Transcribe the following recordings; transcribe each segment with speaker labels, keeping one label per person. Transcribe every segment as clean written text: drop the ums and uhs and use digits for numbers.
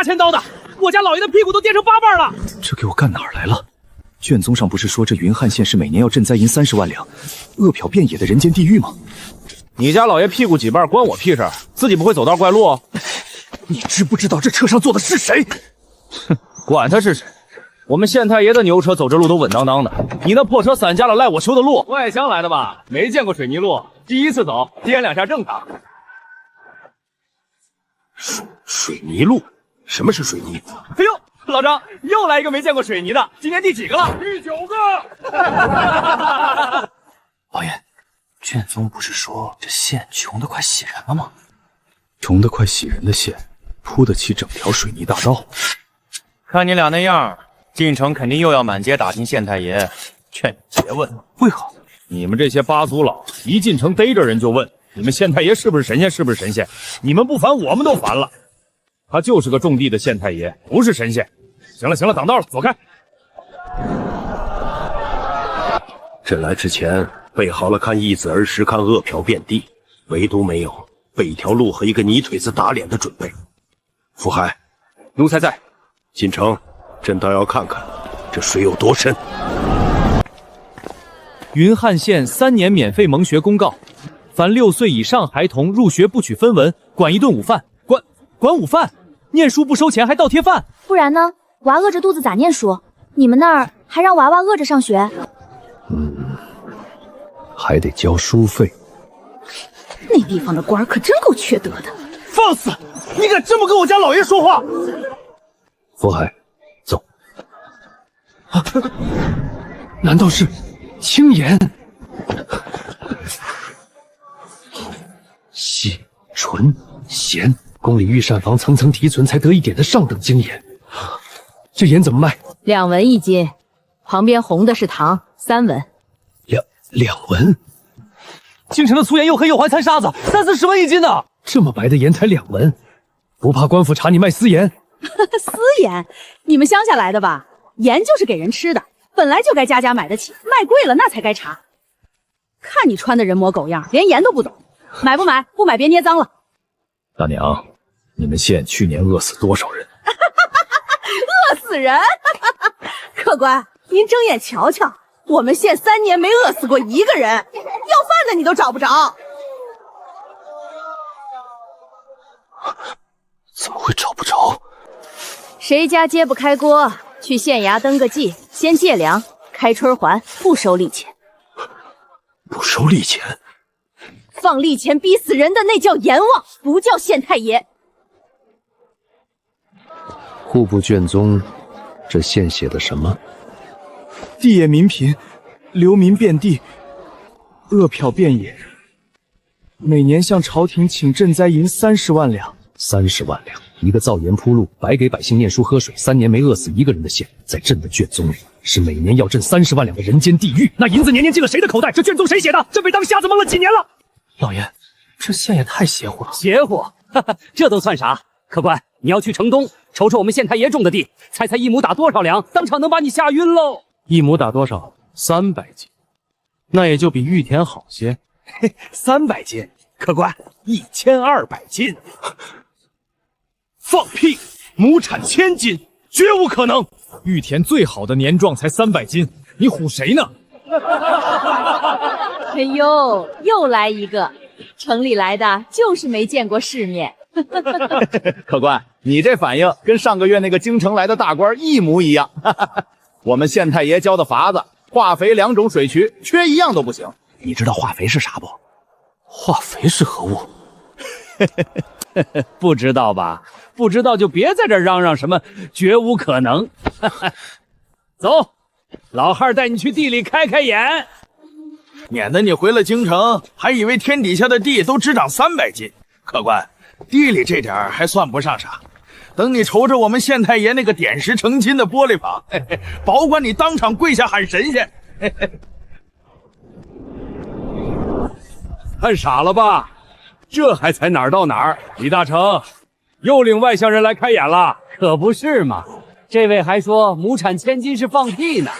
Speaker 1: 千刀的，我家老爷的屁股都颠成8瓣了。
Speaker 2: 这给我干哪儿来了？卷宗上不是说这云汉县是每年要赈灾银30万两，饿殍遍野的人间地狱吗？
Speaker 1: 你家老爷屁股几瓣关我屁事？自己不会走道怪路？
Speaker 2: 你知不知道这车上坐的是谁？
Speaker 1: 哼，管他是谁，我们县太爷的牛车走这路都稳当当的，你那破车散架了，赖我修的路。外乡来的吧，没见过水泥路，第一次走，颠2下正常。
Speaker 3: 水泥路？什么是水泥？
Speaker 1: 哎呦，老张又来一个没见过水泥的，今年第几个了？第9个。
Speaker 2: 老爷，卷宗不是说这县穷得快洗人了吗？穷得快洗人的县，铺得起整条水泥大道？
Speaker 4: 看你俩那样，进城肯定又要满街打听县太爷，劝你别问。
Speaker 2: 为何？
Speaker 1: 你们这些八族老一进城逮着人就问，你们县太爷是不是神仙？是不是神仙？你们不烦，我们都烦了。他就是个种地的县太爷，不是神仙。行了行了，挡道了，走开。
Speaker 3: 朕来之前备好了看易子而时，看饿殍遍地，唯独没有备一条路和一个泥腿子打脸的准备。福海，
Speaker 1: 奴才在。
Speaker 3: 进城，朕倒要看看这水有多深。
Speaker 1: 云汉县3年免费蒙学公告，凡6岁以上孩童入学不取分文，管1顿午饭。管午饭？念书不收钱还倒贴饭？
Speaker 5: 不然呢？娃饿着肚子咋念书？你们那儿还让娃娃饿着上学？
Speaker 2: 还得交书费。
Speaker 6: 那地方的官可真够缺德的。
Speaker 1: 放肆！你敢这么跟我家老爷说话？
Speaker 2: 福海，走。难道是青岩？细、纯、咸，宫里御膳房层层提存才得一点的上等精盐。这盐怎么卖
Speaker 6: 2文1斤，旁边红的是糖，3文。
Speaker 2: 2文？
Speaker 1: 京城的粗盐又黑又滑掺沙子，30-40文1斤呢。
Speaker 2: 这么白的盐才2文，不怕官府查你卖私盐？
Speaker 6: 私盐？你们乡下来的吧？盐就是给人吃的，本来就该家家买得起，卖贵了那才该查。看你穿的人模狗样，连盐都不懂，买不买？不买别捏脏了。
Speaker 2: 大娘，你们县去年饿死多少人？
Speaker 6: 饿死人！客官，您睁眼瞧瞧，我们县3年没饿死过1个人，要饭的你都找不着。
Speaker 2: 怎么会找不着？
Speaker 6: 谁家揭不开锅，去县衙登个记，先借粮，开春还，不收利钱。
Speaker 2: 不收利钱？
Speaker 6: 放利钱逼死人的那叫阎王，不叫县太爷。
Speaker 2: 户部卷宗，这县写的什么？
Speaker 7: 地野民贫，流民遍地，饿殍遍野。每年向朝廷请赈灾银30万两。
Speaker 2: 30万两，一个造盐铺路，白给百姓念书喝水，3年没饿死1个人的县，在朕的卷宗里是每年要赈30万两的人间地狱。那银子年年进了谁的口袋？这卷宗谁写的？朕被当瞎子蒙了几年了。
Speaker 7: 老爷，这县也太邪乎了。
Speaker 1: 邪乎？哈哈，这都算啥？客官，你要去城东瞅瞅我们县太爷种的地，猜猜1亩打多少粮？当场能把你吓晕喽
Speaker 7: ！1亩打多少？300斤，那也就比玉田好些。
Speaker 1: 嘿，300斤，客官1200斤。放屁！亩产1000斤，绝无可能。玉田最好的年壮才300斤，你唬谁呢？
Speaker 6: 哎呦，又来一个！城里来的就是没见过世面。
Speaker 1: 客官，你这反应跟上个月那个京城来的大官一模一样。我们县太爷教的法子，化肥2种水渠，缺一样都不行。
Speaker 2: 你知道化肥是啥不？
Speaker 7: 化肥是何物？
Speaker 1: 不知道吧？不知道就别在这嚷嚷什么绝无可能。走，老汉带你去地里开开眼，
Speaker 8: 免得你回了京城还以为天底下的地都只长300斤。客官，地里这点还算不上啥，等你瞅着我们县太爷那个点石成金的玻璃房，保管你当场跪下喊神仙。
Speaker 1: 看傻了吧？这还才哪儿到哪儿？李大成又领外乡人来开眼了，可不是嘛？这位还说亩产1000斤是放屁呢！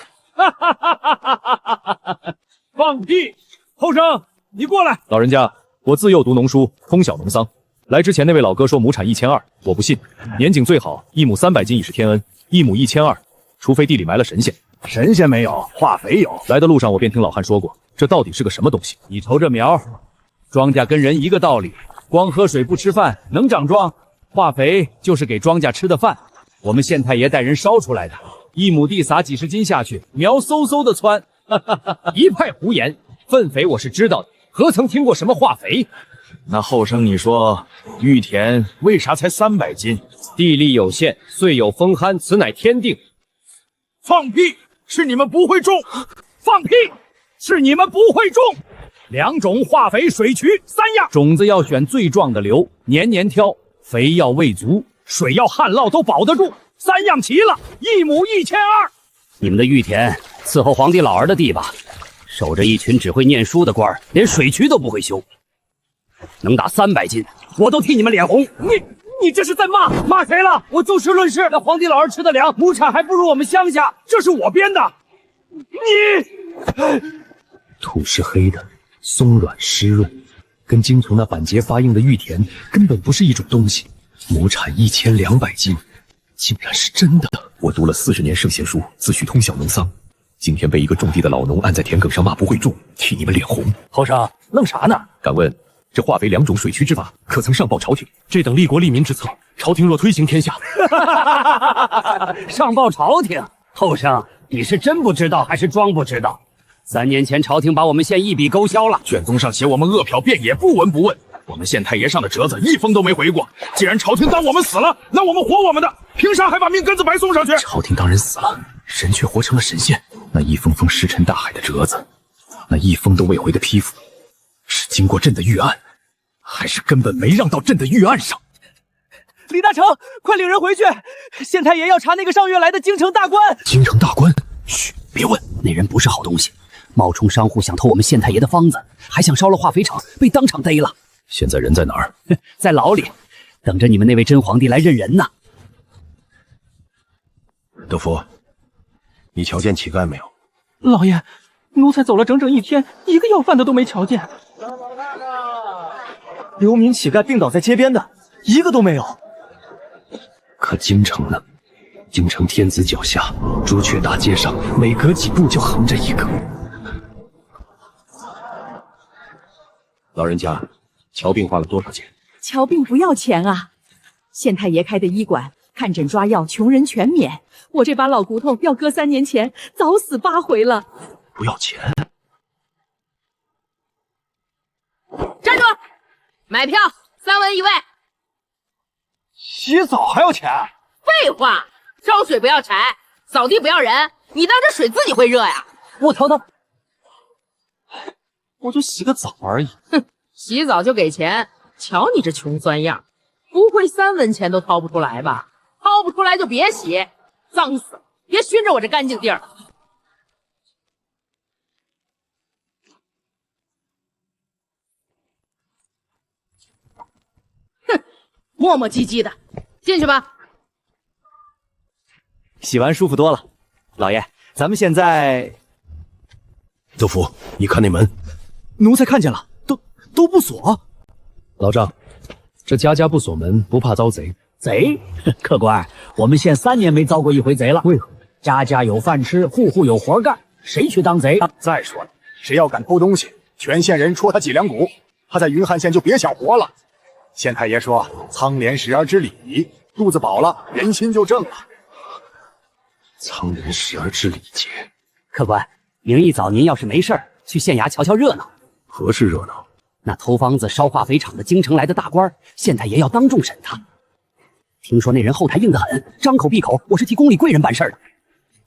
Speaker 1: 放屁！后生，你过来。
Speaker 2: 老人家，我自幼读农书，通晓农桑，来之前那位老哥说亩产1200，我不信。年景最好，1亩300斤已是天恩，1亩1200，除非地里埋了神仙。
Speaker 7: 神仙没有，化肥有。
Speaker 2: 来的路上我便听老汉说过，这到底是个什么东西？
Speaker 1: 你瞅这苗，庄稼跟人一个道理，光喝水不吃饭能长庄？化肥就是给庄稼吃的饭，我们县太爷带人烧出来的，1亩地撒几十斤下去，苗嗖嗖的窜。一派胡言，粪肥我是知道的，何曾听过什么化肥？
Speaker 8: 那后生，你说玉田为啥才300斤？
Speaker 1: 地力有限，岁有风寒，此乃天定。
Speaker 8: 放屁！是你们不会种！
Speaker 1: 放屁！是你们不会种！2种化肥水渠3样，种子要选最壮的留，年年挑，肥要喂足，水要旱涝都保得住，3样齐了，1亩1200。
Speaker 9: 你们的玉田伺候皇帝老儿的地吧，守着一群只会念书的官儿，连水渠都不会修，能打300斤，我都替你们脸红。
Speaker 1: 你这是在骂谁了？我就事论事，那皇帝老儿吃的粮，亩产还不如我们乡下，这是我编的。
Speaker 2: 土是黑的，松软湿润，跟京城那板结发硬的玉田根本不是一种东西。亩产1200斤，竟然是真的！
Speaker 10: 我读了40年圣贤书，自诩通晓农桑，今天被一个种地的老农按在田埂上骂不会种，替你们脸红。
Speaker 2: 后生愣啥呢？
Speaker 10: 敢问这化肥2种水渠之法，可曾上报朝廷？
Speaker 2: 这等利国利民之策，朝廷若推行天下，
Speaker 9: 上报朝廷？后生，你是真不知道还是装不知道？3年前朝廷把我们县一笔勾销了，
Speaker 8: 卷宗上写我们饿殍遍野，不闻不问。我们县太爷上的折子一封都没回过。既然朝廷当我们死了，那我们活我们的，凭啥还把命根子白送上去？
Speaker 2: 朝廷当人死了，人却活成了神仙。
Speaker 10: 那一封封石沉大海的折子，那一封都未回的批复，是经过朕的预案，还是根本没让到朕的预案上？
Speaker 7: 李大成，快领人回去！县太爷要查那个上月来的京城大官。
Speaker 10: 京城大官？嘘，别问。
Speaker 9: 那人不是好东西，冒充商户想偷我们县太爷的方子，还想烧了化肥厂，被当场逮了。
Speaker 10: 现在人在哪儿？
Speaker 9: 在牢里，等着你们那位真皇帝来认人呢。
Speaker 3: 德福，你瞧见乞丐没有？
Speaker 7: 老爷，奴才走了整整1天，一个要饭的都没瞧见。流民乞丐病倒在街边的，一个都没有。
Speaker 2: 可京城呢？京城天子脚下，朱雀大街上，每隔几步就横着一个。
Speaker 3: 老人家，瞧病花了多少钱？
Speaker 6: 瞧病不要钱啊！县太爷开的医馆，看诊抓药，穷人全免。我这把老骨头要搁3年前，早死8回了。
Speaker 3: 不要钱？
Speaker 11: 站住！买票3文1位。
Speaker 7: 洗澡还要钱？
Speaker 11: 废话，烧水不要柴，扫地不要人，你当这水自己会热呀？
Speaker 7: 我瞧，我就洗个澡而已。
Speaker 11: 哼，洗澡就给钱，瞧你这穷酸样，不会3文钱都掏不出来吧？掏不出来就别洗，脏死了！别熏着我这干净地儿。哼，磨磨唧唧的，进去吧。
Speaker 7: 洗完舒服多了。老爷，咱们现在……
Speaker 3: 德福，你看那门，
Speaker 7: 奴才看见了，都不锁。
Speaker 2: 老丈，这家家不锁门，不怕遭贼。
Speaker 9: 贼？客官，我们县3年没遭过一回贼了。
Speaker 2: 为何？
Speaker 9: 家家有饭吃，户户有活干，谁去当贼？
Speaker 12: 再说了，谁要敢偷东西，全县人戳他脊梁骨，他在云汉县就别想活了。县太爷说：“仓廉食而知礼，肚子饱了，人心就正了。”
Speaker 2: 仓廉食而知礼节。
Speaker 9: 客官，明一早您要是没事儿，去县衙瞧瞧热闹。
Speaker 3: 何事热闹？
Speaker 9: 那偷方子烧化肥厂的京城来的大官，县太爷要当众审他。听说那人后台硬得很，张口闭口我是替宫里贵人办事的。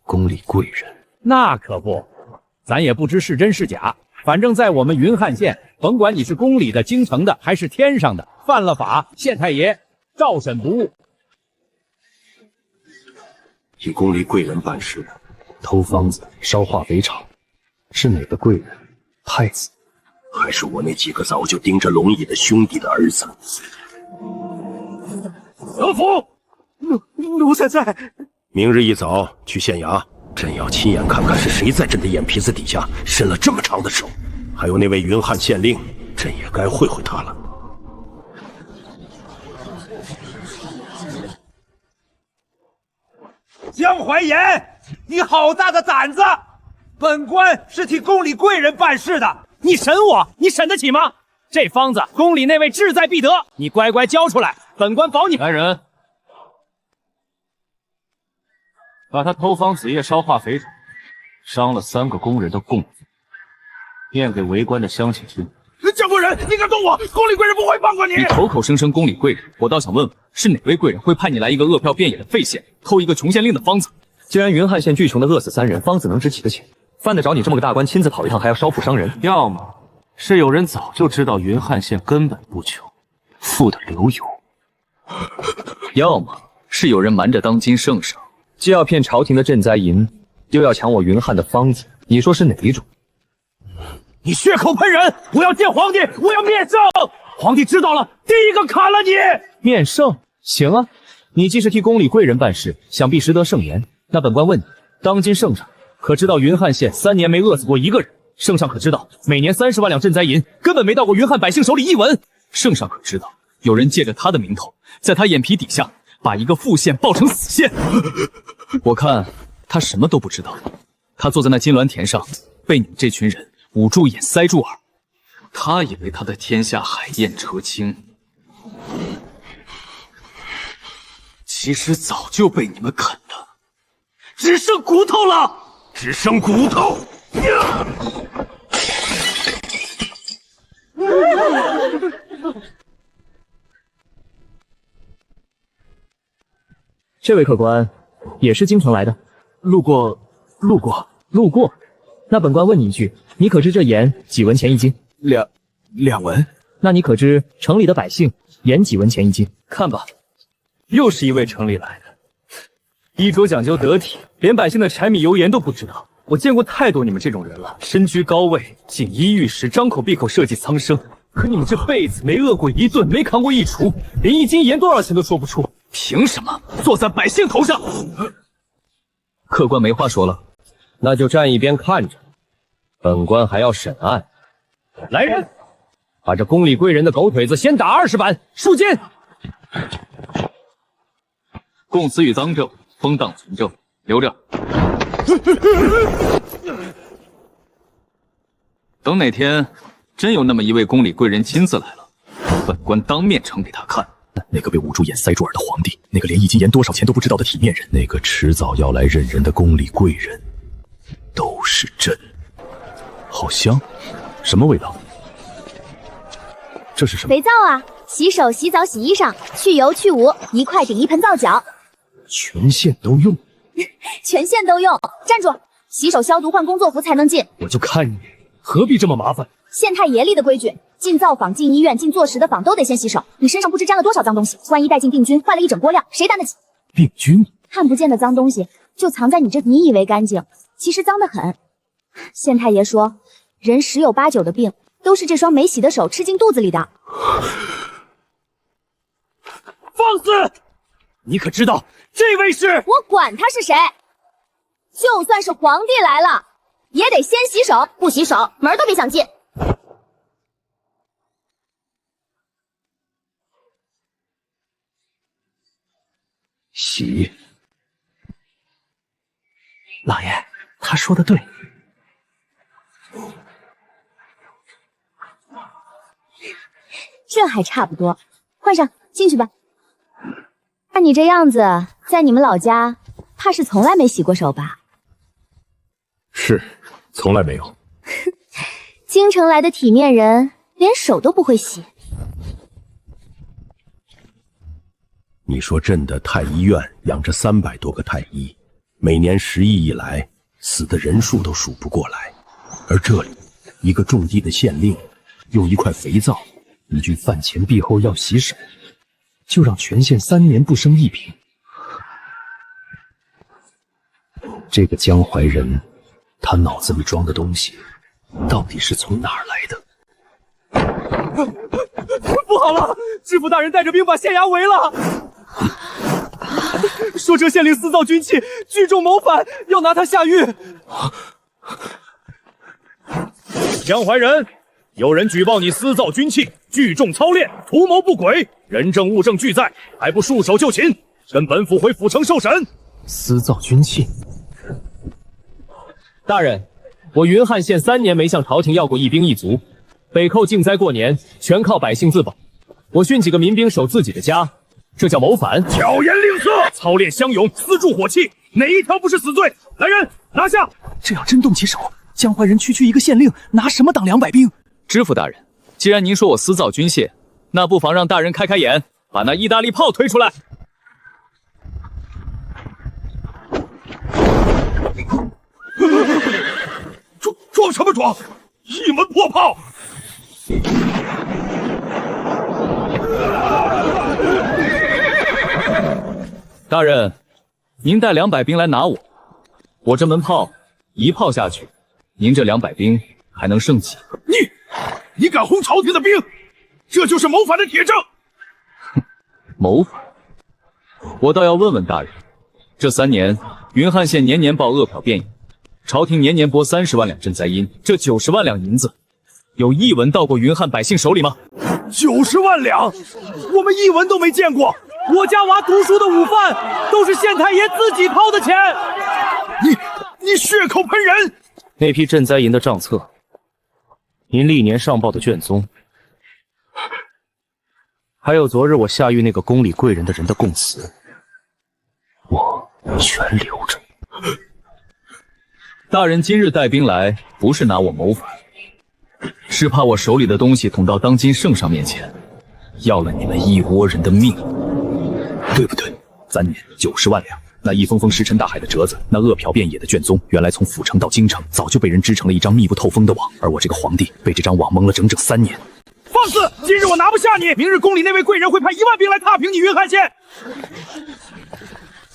Speaker 2: 宫里贵人？
Speaker 1: 那可不，咱也不知是真是假。反正在我们云汉县，甭管你是宫里的、京城的还是天上的，犯了法，县太爷照审不误。
Speaker 3: 替宫里贵人办事，
Speaker 2: 偷方子、烧化肥厂，是哪个贵人？太子，
Speaker 3: 还是我那几个早就盯着龙椅的兄弟的儿子？
Speaker 1: 德福，
Speaker 7: 奴才在。
Speaker 3: 明日一早去县衙，朕要亲眼看看是谁在朕的眼皮子底下伸了这么长的手。还有那位云汉县令，朕也该会会他了。
Speaker 1: 江淮岩，你好大的胆子！本官是替宫里贵人办事的，你审我，你审得起吗？这方子宫里那位志在必得，你乖乖交出来，本官保你。
Speaker 2: 来人，把他偷方子夜烧化肥厂，伤了3个工人的供词，念给围观的乡亲听。
Speaker 8: 江贵人，你敢动我，宫里贵人不会放过你！
Speaker 2: 你口口声声宫里贵人，我倒想问问，是哪位贵人会派你来一个饿殍遍野的废县，偷一个穷县令的方子？
Speaker 13: 既然云汉县巨穷的饿死3人，方子能值几个钱？犯得着你这么个大官亲自跑一趟，还要烧富伤人？
Speaker 2: 要么是有人早就知道云汉县根本不穷，富得流油；要么是有人瞒着当今圣上，
Speaker 13: 既要骗朝廷的赈灾银，又要抢我云汉的方子，你说是哪一种？
Speaker 1: 你血口喷人！我要见皇帝，我要面圣！皇帝知道了，第一个砍了你！
Speaker 2: 面圣行啊，你既是替宫里贵人办事，想必识得圣言。那本官问你，当今圣上可知道云汉县3年没饿死过一个人？圣上可知道每年30万两赈灾银根本没到过云汉百姓手里一文？圣上可知道有人借着他的名头，在他眼皮底下把一个副县报成死县？我看他什么都不知道，他坐在那金銮田上，被你们这群人捂住眼塞住耳，他以为他的天下海晏车倾，其实早就被你们啃了，只剩骨头了，只剩骨头。
Speaker 13: 这位客官也是京城来的？
Speaker 2: 路过。
Speaker 13: 那本官问你一句，你可知这盐几文钱一斤
Speaker 8: ？2文。
Speaker 13: 那你可知城里的百姓盐几文钱一斤？
Speaker 2: 看吧，又是一位城里来的，衣着讲究得体，连百姓的柴米油盐都不知道。我见过太多你们这种人了，身居高位，锦衣玉食，张口闭口设计苍生。可你们这辈子没饿过一顿，没扛过一锄，连1斤盐多少钱都说不出，凭什么坐在百姓头上？客官没话说了，
Speaker 13: 那就站一边看着，本官还要审案。
Speaker 1: 来人，
Speaker 13: 把这宫里贵人的狗腿子先打20板，赎金。
Speaker 2: 供词与赃证，封档存证，留着。等哪天真有那么一位宫里贵人亲自来了，本官当面呈给他看。
Speaker 10: 那个被捂住眼塞住耳的皇帝，那个连1斤盐多少钱都不知道的体面人，那个迟早要来认人的宫里贵人，都是朕。好香，什么味道？这是什么？
Speaker 5: 肥皂啊，洗手、洗澡、洗衣裳，去油去污，一块顶一盆皂角，
Speaker 10: 全县都用。
Speaker 5: 全县都用。站住！洗手消毒换工作服才能进。
Speaker 2: 我就看你何必这么麻烦？
Speaker 5: 县太爷立的规矩，进灶坊、进医院、进坐实的坊都得先洗手。你身上不知沾了多少脏东西，万一带进病菌，坏了一整锅料，谁担得起？
Speaker 10: 病菌？
Speaker 5: 看不见的脏东西就藏在你这，你以为干净，其实脏得很。县太爷说，人10有8、9的病都是这双没洗的手吃进肚子里的。
Speaker 1: 放肆！你可知道这位是？
Speaker 5: 我管他是谁，就算是皇帝来了，也得先洗手，不洗手门都别想进。
Speaker 10: 洗。老爷，他说的对。
Speaker 5: 这还差不多，换上进去吧。看你这样子，在你们老家，怕是从来没洗过手吧？
Speaker 10: 是，从来没有。
Speaker 5: 京城来的体面人，连手都不会洗。
Speaker 3: 你说朕的太医院养着300多个太医，每年10亿以来，死的人数都数不过来。而这里，一个种地的县令，用一块肥皂，一句饭前闭后要洗手，就让全县3年不生一贫。这个江淮人，他脑子里装的东西，到底是从哪儿来的？
Speaker 1: 不好了，知府大人带着兵把县衙围了。说这县令私造军器，聚众谋反，要拿他下狱。江淮人，有人举报你私造军器，聚众操练，图谋不轨，人证物证俱在，还不束手就擒，跟本府回府城受审。
Speaker 2: 私造军器。大人，我云汉县3年没向朝廷要过一兵一卒，北寇靖灾过年全靠百姓自保。我训几个民兵守自己的家，这叫谋反？
Speaker 1: 巧言令色，操练乡勇，私助火器，哪一条不是死罪？来人，拿下！
Speaker 7: 这要真动起手，江淮人区区一个县令，拿什么挡200兵？
Speaker 13: 知府大人，既然您说我私造军械，那不妨让大人开开眼，把那意大利炮推出来。
Speaker 1: 装什么装？一门破炮！
Speaker 13: 大人，您带200兵来拿我，我这门炮一炮下去，您这200兵还能剩几个？
Speaker 1: 你敢轰朝廷的兵，这就是谋反的铁证。
Speaker 13: 谋反？我倒要问问大人，这3年云汉县年年报饿殍变野，朝廷年年拨30万两赈灾银，这90万两银子，有一文到过云汉百姓手里吗
Speaker 1: ？90万两，我们一文都没见过。我家娃读书的午饭都是县太爷自己掏的钱。你血口喷人！
Speaker 2: 那批赈灾银的账册，您历年上报的卷宗，还有昨日我下狱那个宫里贵人的人的供词，我全留着。
Speaker 13: 大人今日带兵来，不是拿我谋反，是怕我手里的东西捅到当今圣上面前，要了你们一窝人的命，对不对？3年90万两，那一封封石沉大海的折子，那饿殍遍野的卷宗，原来从府城到京城，早就被人织成了一张密不透风的网，而我这个皇帝被这张网蒙了整整3年。
Speaker 1: 放肆！今日我拿不下你，明日宫里那位贵人会派1万兵来踏平你云汉县。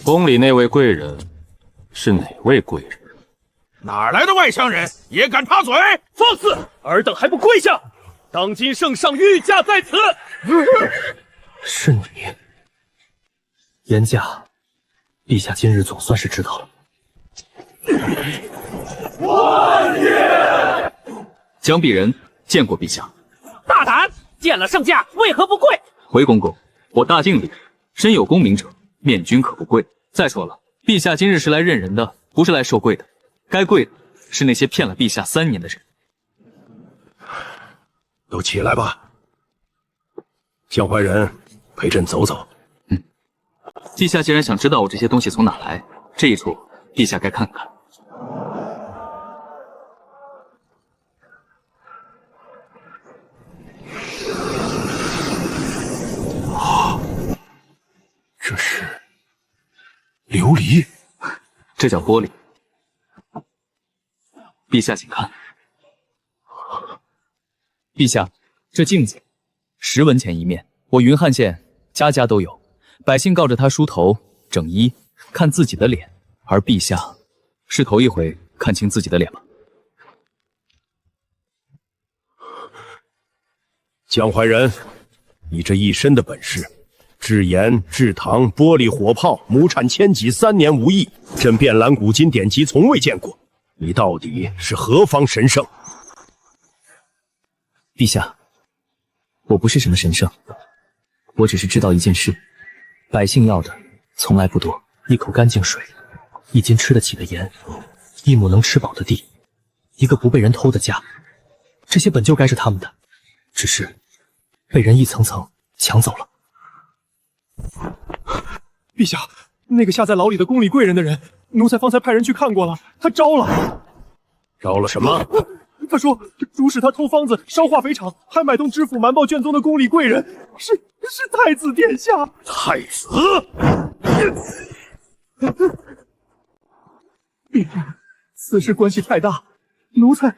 Speaker 2: 宫里那位贵人是哪位贵人？
Speaker 1: 哪来的外乡人也敢插嘴？放肆！尔等还不跪下！当今圣上御驾在此。
Speaker 2: 是你，严驾，陛下今日总算是知道了。
Speaker 1: 万岁！
Speaker 13: 江鄙人见过陛下。
Speaker 11: 大胆！见了圣驾为何不跪？
Speaker 13: 回公公，我大敬礼，身有功名者，面君可不跪。再说了，陛下今日是来认人的，不是来受跪的。该跪的是那些骗了陛下3年的人。
Speaker 3: 都起来吧，江淮人，陪朕走走。
Speaker 13: 陛下既然想知道我这些东西从哪来，这一处陛下该看看。
Speaker 10: 这是琉璃，
Speaker 13: 这叫玻璃。陛下请看。陛下，这镜子10文钱一面，我云汉县家家都有，百姓告着他梳头整衣，看自己的脸，而陛下是头一回看清自己的脸吗？
Speaker 3: 江淮人，你这一身的本事，制盐、制糖、玻璃、火炮，亩产千几，3年无益，朕遍览古今典籍，从未见过。你到底是何方神圣？
Speaker 2: 陛下，我不是什么神圣，我只是知道一件事，百姓要的从来不多，一口干净水，一斤吃得起的盐，一亩能吃饱的地，一个不被人偷的家，这些本就该是他们的，只是被人一层层抢走了。
Speaker 7: 陛下，那个下在牢里的宫里贵人的人，奴才方才派人去看过了，他招了。
Speaker 3: 招了什么？
Speaker 7: 他说主使他偷方子烧化肥厂，还买通知府瞒报卷宗的宫里贵人是太子殿下。
Speaker 3: 太子！
Speaker 7: 陛下，此事关系太大，奴才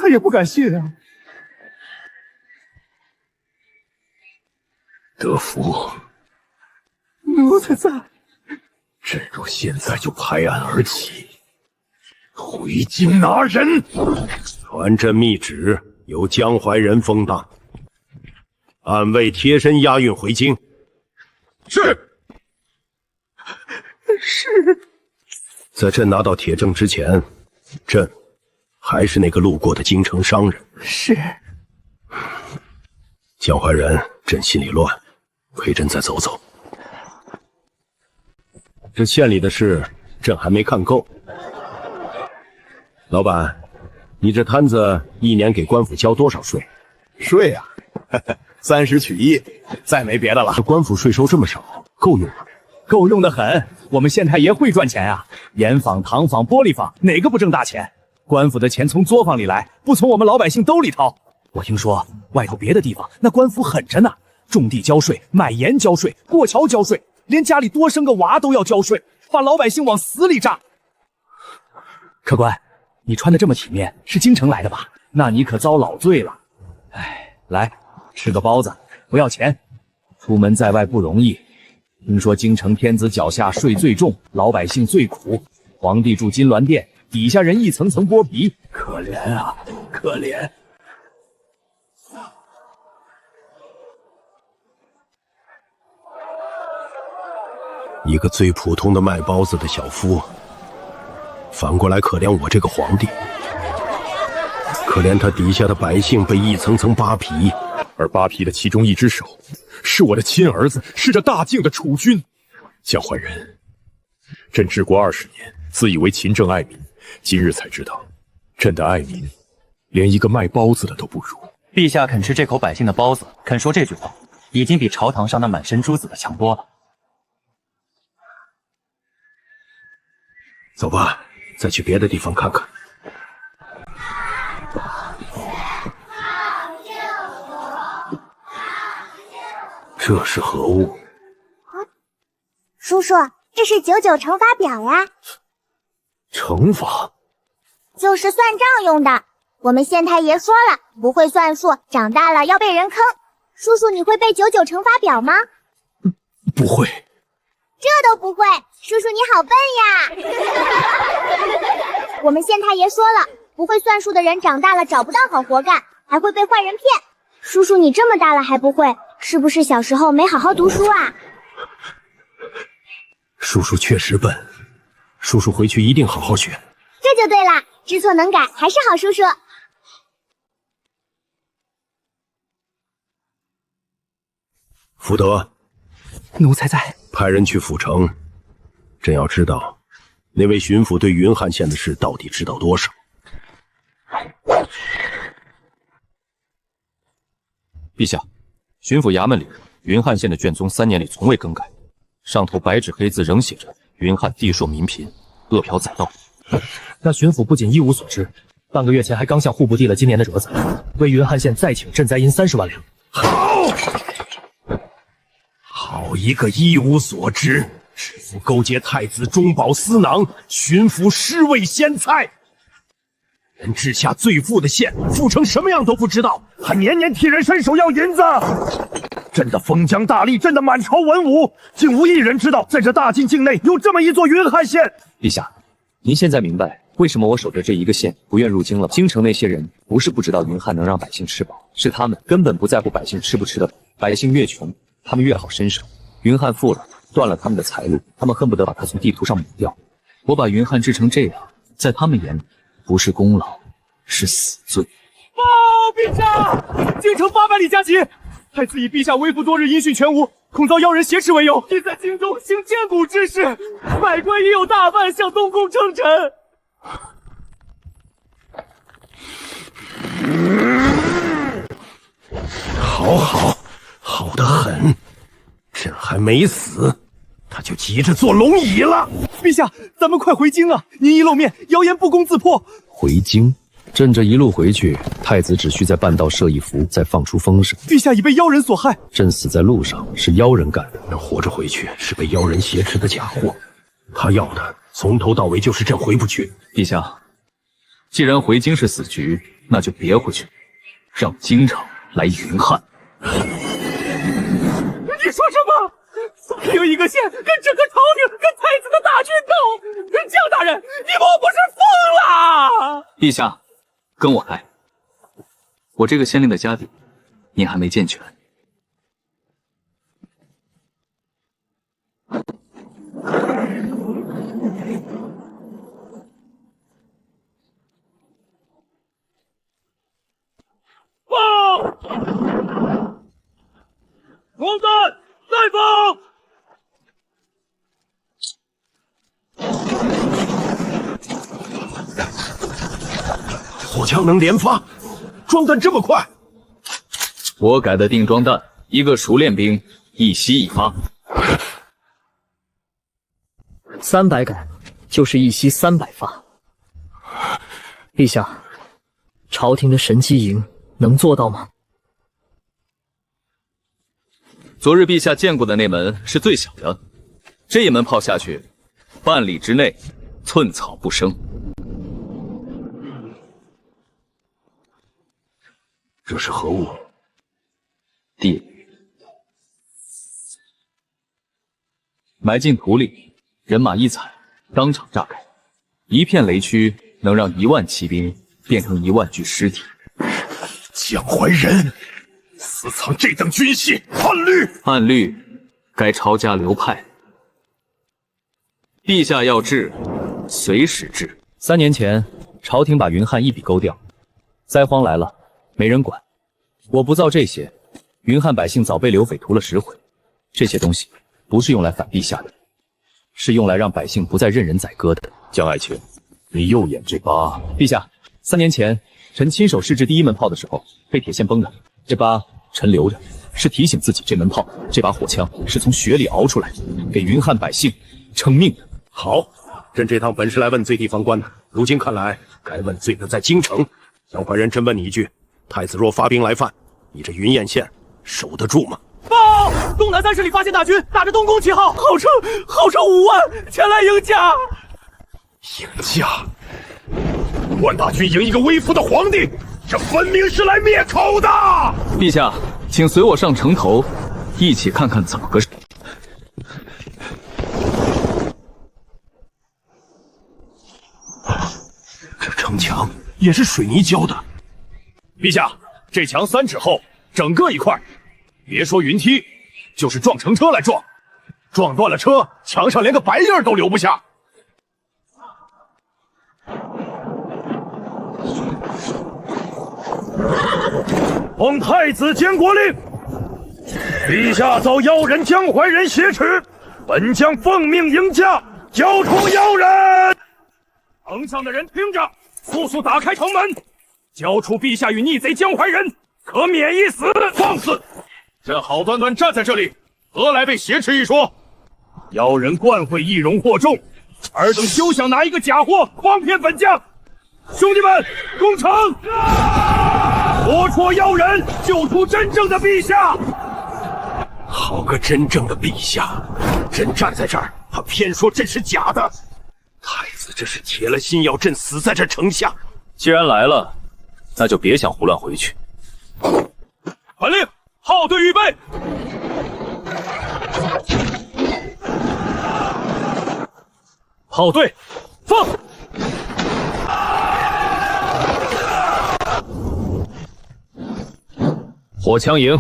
Speaker 7: 也不敢信啊。
Speaker 10: 德福，
Speaker 7: 奴才在。
Speaker 10: 朕若现在就拍案而起，回京拿人。
Speaker 3: 传朕密旨，由江淮人封当，按位贴身押运回京。是。在朕拿到铁证之前，朕还是那个路过的京城商人。
Speaker 7: 是。
Speaker 3: 江淮人，朕心里乱，陪朕再走走。这县里的事，朕还没看够。老板，你这摊子一年给官府交多少税？
Speaker 12: 税啊，30取1，再没别的了。
Speaker 3: 这官府税收这么少，够用吗？
Speaker 2: 够用的很。我们县太爷会赚钱啊，盐坊、糖坊、玻璃坊哪个不挣大钱？官府的钱从作坊里来，不从我们老百姓兜里掏。我听说外头别的地方那官府狠着呢，种地交税，买盐交税，过桥交税，连家里多生个娃都要交税，把老百姓往死里榨。客官，你穿的这么体面，是京城来的吧？那你可遭老罪了。哎，来吃个包子，不要钱。出门在外不容易，听说京城天子脚下税最重，老百姓最苦。皇帝住金銮殿，底下人一层层剥皮，可怜啊，可怜。
Speaker 3: 一个最普通的卖包子的小夫，反过来可怜我这个皇帝，可怜他底下的百姓被一层层扒皮，
Speaker 10: 而扒皮的其中一只手，是我的亲儿子，是这大晋的储君江淮人。朕治国20年，自以为勤政爱民，今日才知道，朕的爱民，连一个卖包子的都不如。
Speaker 4: 陛下肯吃这口百姓的包子，肯说这句话，已经比朝堂上那满身珠子的强多了。
Speaker 3: 走吧，再去别的地方看看。这是何物？
Speaker 5: 叔叔，这是99乘法表呀，
Speaker 3: 乘法
Speaker 5: 就是算账用的。我们县太爷说了，不会算数，长大了要被人坑。叔叔，你会背99乘法表吗？
Speaker 3: 不会。
Speaker 5: 这都不会，叔叔你好笨呀！我们县太爷说了，不会算数的人长大了找不到好活干，还会被坏人骗。叔叔你这么大了还不会，是不是小时候没好好读书啊？
Speaker 3: 叔叔确实笨，叔叔回去一定好好学。
Speaker 5: 这就对了，知错能改，还是好叔叔。
Speaker 3: 福德，
Speaker 2: 奴才在。
Speaker 3: 派人去府城，朕要知道那位巡抚对云汉县的事到底知道多少。
Speaker 1: 陛下，巡抚衙门里云汉县的卷宗3年里从未更改，上头白纸黑字仍写着云汉地硕民贫，恶殍载道。
Speaker 2: 那巡抚不仅一无所知，半个月前还刚向户部递了今年的折子，为云汉县再请赈灾银30万两。
Speaker 3: 好一个一无所知，知府勾结太子中饱私囊，巡抚尸位鲜菜。人治下最富的县，富成什么样都不知道，还年年替人伸手要银子。朕的封疆大吏，朕的满朝文武，竟无一人知道，在这大晋境内有这么一座云汉县。
Speaker 2: 陛下，您现在明白为什么我守着这一个县不愿入京了吧？京城那些人不是不知道云汉能让百姓吃饱，是他们根本不在乎百姓吃不吃得饱。百姓越穷，他们越好伸手。云汉富了，断了他们的财路，他们恨不得把他从地图上抹掉。我把云汉治成这样，在他们眼里不是功劳，是死罪。
Speaker 7: 陛下，京城800里加急，太子以陛下微服多日，音讯全无，恐遭妖人挟持为由，已在京中行千古之事。百官已有大办向东宫称臣。
Speaker 3: 好得很。朕还没死，他就急着做龙椅了。
Speaker 7: 陛下，咱们快回京啊！您一露面，谣言不攻自破。
Speaker 2: 回京？朕这一路回去，太子只需在半道设一符，再放出风声。
Speaker 7: 陛下已被妖人所害，
Speaker 2: 朕死在路上是妖人干的，
Speaker 3: 人活着回去是被妖人挟持的假货。他要的从头到尾就是朕回不去。
Speaker 13: 陛下，既然回京是死局，那就别回去，让京城来云汉。
Speaker 7: 你说什么？有一个县跟整个朝廷、跟太子的大军斗，江大人，你莫不是疯了？
Speaker 13: 陛下，跟我来。我这个县令的家底，您还没健全。
Speaker 7: 报！王旦再报！
Speaker 3: 枪能连发，装弹这么快？
Speaker 13: 我改的定装弹，一个熟练兵一吸一发。
Speaker 14: 300改就是一吸300发。陛下，朝廷的神机营能做到吗？
Speaker 13: 昨日陛下见过的那门是最小的，这一门炮下去，半里之内寸草不生。
Speaker 3: 这是何物？
Speaker 13: 地雷，埋进土里，人马一踩，当场炸开，一片雷区能让1万骑兵变成1万具尸体。
Speaker 3: 江淮人私藏这等军械，暗律！
Speaker 13: 暗律，该抄家流派。陛下要治，随时治。
Speaker 2: 3年前，朝廷把云汉一笔勾掉，灾荒来了，没人管。我不造这些，云汉百姓早被刘匪屠了10回。这些东西不是用来反陛下的，是用来让百姓不再任人宰割的。
Speaker 3: 江爱卿，你右眼这疤，
Speaker 2: 陛下，3年前臣亲手试制第1门炮的时候被铁线崩了，这疤臣留着，是提醒自己这门炮、这把火枪是从血里熬出来的，给云汉百姓撑命的。
Speaker 3: 好，朕这趟本是来问罪地方官的，如今看来该问罪的在京城。江淮人，朕问你一句：太子若发兵来犯，你这云堰县守得住吗？
Speaker 7: 报！东南3十里发现大军，打着东宫旗号，号称5万前来迎驾。
Speaker 3: 迎驾？5万大军迎一个微服的皇帝，这分明是来灭口的！
Speaker 13: 陛下，请随我上城头，一起看看怎么个事。
Speaker 3: 这城墙也是水泥浇的。
Speaker 1: 陛下，这墙3尺厚，整个一块，别说云梯，就是撞成车来撞，撞断了车，墙上连个白印都留不下。
Speaker 15: 奉太子监国令，陛下遭妖人江淮人挟持，本将奉命迎驾，交出妖人。城上的人听着，速速打开城门，交出陛下与逆贼江淮人，可免一死。
Speaker 1: 放肆！朕好端端站在这里，何来被挟持一说？妖人惯会易容惑众，尔等休想拿一个假货诓骗本将！兄弟们，攻城！活捉妖人，救出真正的陛下！
Speaker 3: 好个真正的陛下！朕站在这儿，他偏说朕是假的。太子这是铁了心要朕死在这城下。
Speaker 13: 既然来了，那就别想胡乱回去。
Speaker 1: 传令，号队预备。
Speaker 15: 炮队，放！
Speaker 13: 火枪营，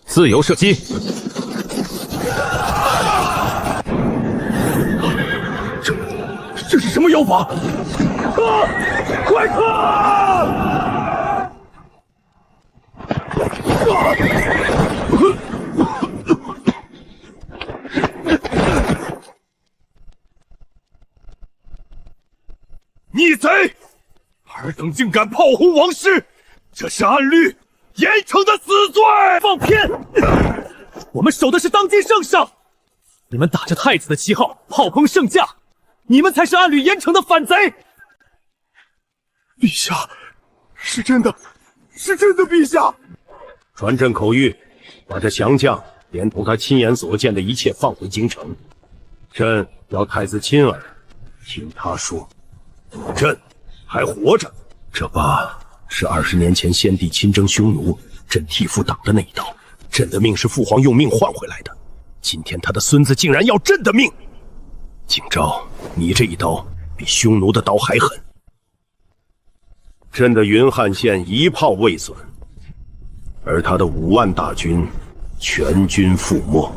Speaker 13: 自由射击。
Speaker 15: 这是什么妖法？快撤！
Speaker 1: 逆贼！尔等竟敢炮轰王师，这是按律严惩的死罪！
Speaker 7: 放屁！我们守的是当今圣上，你们打着太子的旗号炮轰圣驾，你们才是按律严惩的反贼！
Speaker 12: 陛下，是真的，是真的，陛下！
Speaker 3: 传朕口谕，把这降将连同他亲眼所见的一切放回京城。朕要太子亲耳听他说，朕还活着。这疤是20年前先帝亲征匈奴，朕替父挡的那一刀。朕的命是父皇用命换回来的，今天他的孙子竟然要朕的命！景昭，你这一刀比匈奴的刀还狠。朕的云汉县一炮未损，而他的5万大军全军覆没。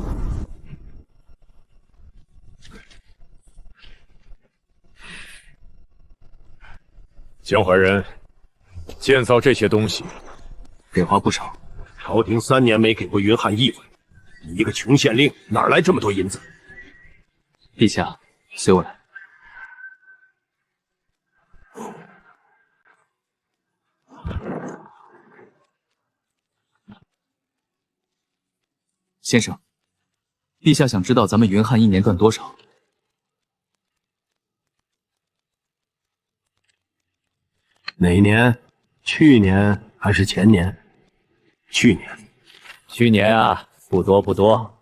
Speaker 10: 江淮人建造这些东西，
Speaker 13: 得花不少。
Speaker 3: 朝廷3年没给过云汉1文，你一个穷县令哪来这么多银子？
Speaker 13: 陛下，随我来。先生，陛下想知道咱们云汉一年赚多少？
Speaker 3: 哪年？去年还是前年？去年。
Speaker 2: 去年啊，不多，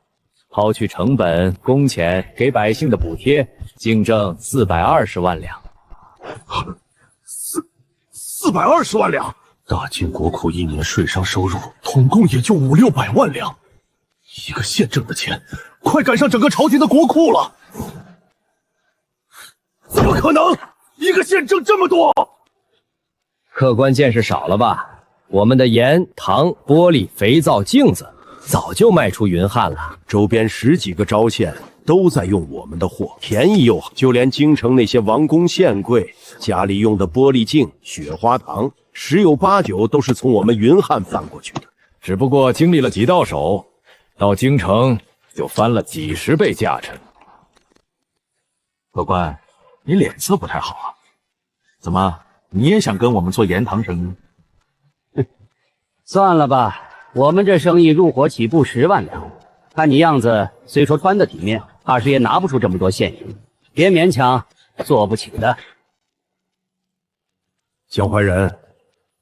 Speaker 2: 抛去成本、工钱，给百姓的补贴，净挣420万两。
Speaker 10: 420万两，大晋国库一年税商收入统共也就500-600万两，一个县挣的钱，快赶上整个朝廷的国库了。怎么可能？一个县挣这么多？
Speaker 2: 客观见识少了吧？我们的盐、糖、玻璃、肥皂、镜子早就卖出云汉了，
Speaker 3: 周边10几个州县都在用我们的货，便宜又好。就连京城那些王公县贵家里用的玻璃镜、雪花糖，10有8九都是从我们云汉贩过去的。
Speaker 2: 只不过经历了几道手，到京城就翻了几10倍价钱。
Speaker 8: 客官，你脸色不太好啊？怎么，你也想跟我们做盐糖生意？
Speaker 9: 算了吧，我们这生意入伙起步10万两，看你样子，虽说穿得体面，怕是也拿不出这么多现银，别勉强，做不起的。
Speaker 3: 江淮人，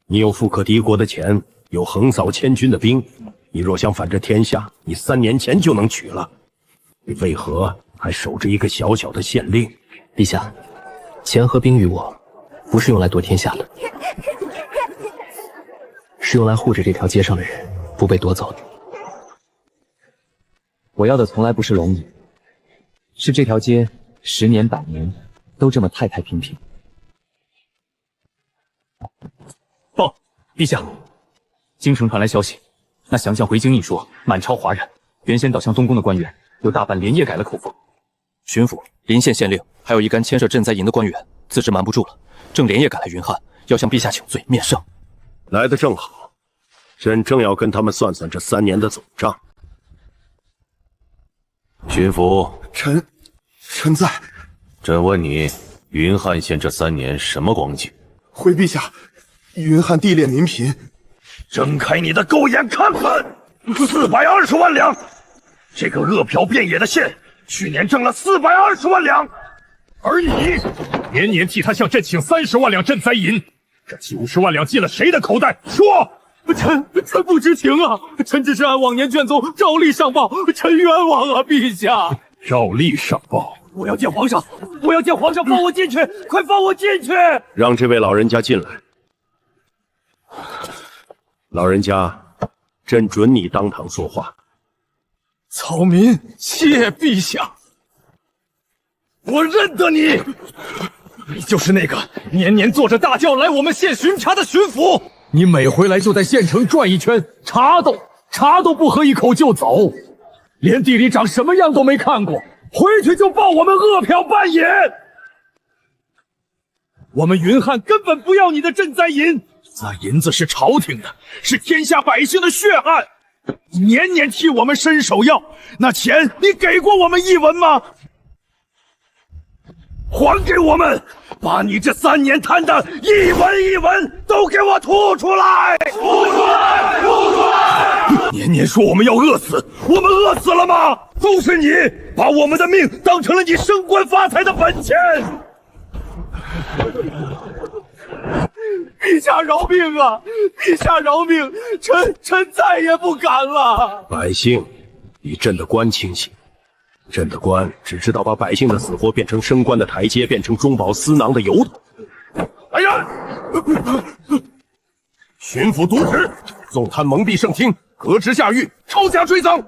Speaker 3: 你有富可敌国的钱，有横扫千军的兵，你若想反这天下，你3年前就能取了，你为何还守着一个小小的县令？
Speaker 14: 陛下，钱和兵于我，不是用来夺天下的，是用来护着这条街上的人不被夺走的。
Speaker 13: 我要的从来不是龙椅，是这条街10年100年都这么太太平平。
Speaker 2: 报，陛下，京城传来消息，那降将回京一说，满朝哗然，原先倒向东宫的官员有大半连夜改了口风。
Speaker 16: 巡抚、临县县令，还有一干牵涉赈灾银的官员，自知瞒不住了，正连夜赶来云汉，要向陛下请罪面圣。
Speaker 3: 来得正好，朕正要跟他们算算这3年的总账。
Speaker 17: 巡抚，
Speaker 12: 臣在。
Speaker 17: 朕问你，云汉县这3年什么光景？
Speaker 12: 回陛下，云汉地劣民贫。
Speaker 15: 睁开你的狗眼看看，420万两，这个饿殍遍野的县，去年挣了420万两，而你年年替他向朕请30万两赈灾银，这90万两进了谁的口袋？说！
Speaker 7: 臣不知情啊，臣只是按往年卷宗照例上报，臣冤枉啊，陛下！
Speaker 15: 照例上报。
Speaker 7: 我要见皇上，我要见皇上，放我进去，快放我进去！
Speaker 3: 让这位老人家进来。老人家，朕准你当堂说话。
Speaker 7: 草民谢陛下。
Speaker 15: 我认得你，你就是那个年年坐着大轿来我们县巡查的巡抚。
Speaker 7: 你每回来就在县城转一圈，茶都不喝一口就走，连地里长什么样都没看过，回去就报我们饿殍半野。我们云汉根本不要你的赈灾银，那银子是朝廷的，是天下百姓的血汗。你年年替我们伸手要，那钱你给过我们一文吗？
Speaker 15: 还给我们！把你这3年贪的一文一文都给我吐出来！吐出来！吐出来！年年说我们要饿死，我们饿死了吗？都是你把我们的命当成了你升官发财的本钱！
Speaker 7: 陛下饶命啊！陛下饶命！臣再也不敢了。
Speaker 3: 百姓比朕的官清醒。朕的官只知道把百姓的死活变成升官的台阶，变成中饱私囊的由头。
Speaker 15: 来人！巡抚渎职，纵贪蒙蔽圣听，革职下狱，抄家追赃，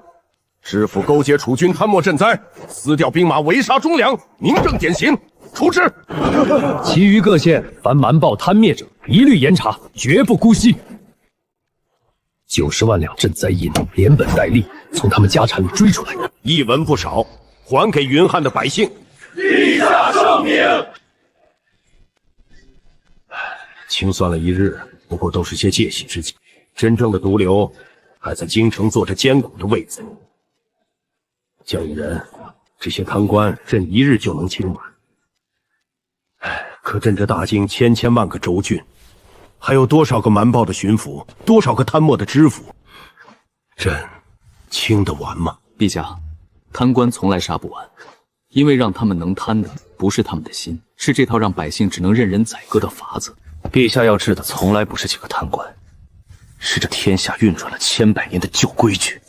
Speaker 15: 知府勾结楚军贪墨赈灾，私调兵马围杀忠良，明正典刑，处置。
Speaker 2: 其余各县凡瞒报贪灭者，一律严查，绝不姑息。90万两赈灾银，连本带利从他们家产里追出来，
Speaker 3: 一文不少，还给云汉的百姓。
Speaker 15: 陛下圣明。
Speaker 3: 清算了一日，不过都是些借喜之计，真正的毒瘤还在京城坐着艰苦的位子。江一人，这些贪官，朕一日就能清完。可朕这大京千万个州郡，还有多少个瞒报的巡抚，多少个贪墨的知府？朕清得完吗？
Speaker 13: 陛下，贪官从来杀不完，因为让他们能贪的不是他们的心，是这套让百姓只能任人宰割的法子。
Speaker 9: 陛下要治的从来不是几个贪官，是这天下运转了千百年的旧规矩。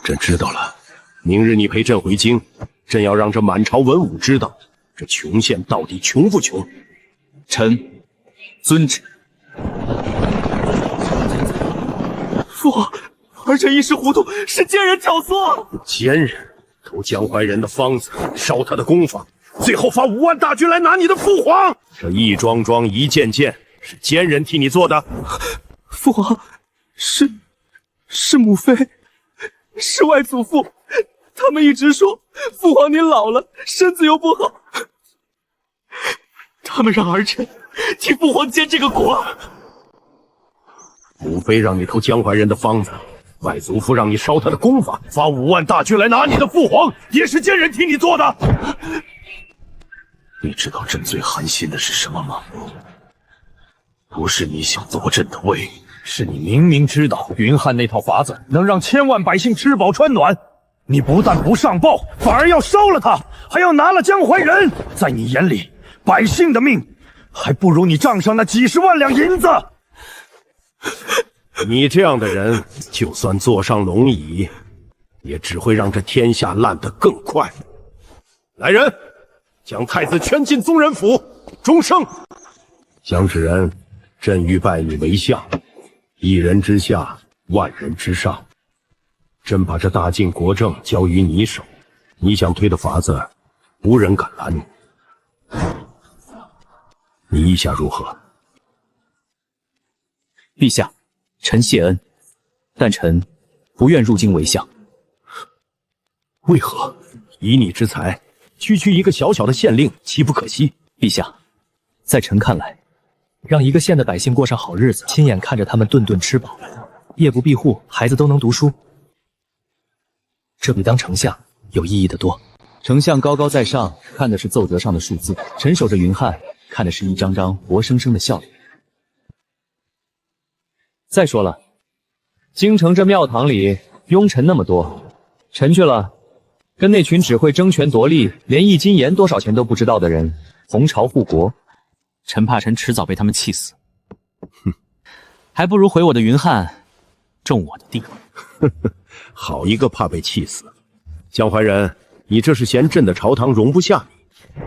Speaker 3: 朕知道了，明日你陪朕回京，朕要让这满朝文武知道，这穷县到底穷不穷。
Speaker 13: 臣遵旨。
Speaker 7: 父皇，儿臣一时糊涂，是奸人挑唆。
Speaker 3: 奸人偷江淮人的方子，烧他的宫房，最后发5万大军来拿你的父皇。这一桩桩一件件，是奸人替你做的。
Speaker 7: 父皇，是母妃，是外祖父，他们一直说父皇您老了，身子又不好，他们让儿臣替父皇肩这个国。
Speaker 3: 母妃让你偷江淮人的方子，外祖父让你烧他的宫房，发5万大军来拿你的父皇，也是奸人替你做的。
Speaker 9: 你知道朕最寒心的是什么吗？不是你想夺朕的位，
Speaker 15: 是你明明知道云汉那套法子能让千万百姓吃饱穿暖，你不但不上报，反而要烧了他，还要拿了江淮人。在你眼里，百姓的命还不如你账上那几十万两银子。
Speaker 3: 你这样的人，就算坐上龙椅，也只会让这天下烂得更快。来人，将太子圈进宗人府，终生。姜子人，朕欲拜你为相，一人之下，万人之上。朕把这大晋国政交于你手，你想推的法子，无人敢拦你。你意下如何？
Speaker 13: 陛下，臣谢恩，但臣不愿入京为相。
Speaker 3: 为何？以你之才，区区一个小小的县令，岂不可惜？
Speaker 2: 陛下，在臣看来，让一个县的百姓过上好日子，亲眼看着他们顿顿吃饱，夜不闭户，孩子都能读书，这比当丞相有意义得多。丞相高高在上，看的是奏折上的数字；臣守着云汉，看的是一张张活生生的笑脸。再说了，京城这庙堂里庸臣那么多，臣去了，跟那群只会争权夺利，连1斤盐多少钱都不知道的人同朝护国，
Speaker 13: 臣怕臣迟早被他们气死。哼，还不如回我的云汉，种我的地。
Speaker 3: 好一个怕被气死！江淮人，你这是嫌朕的朝堂容不下你？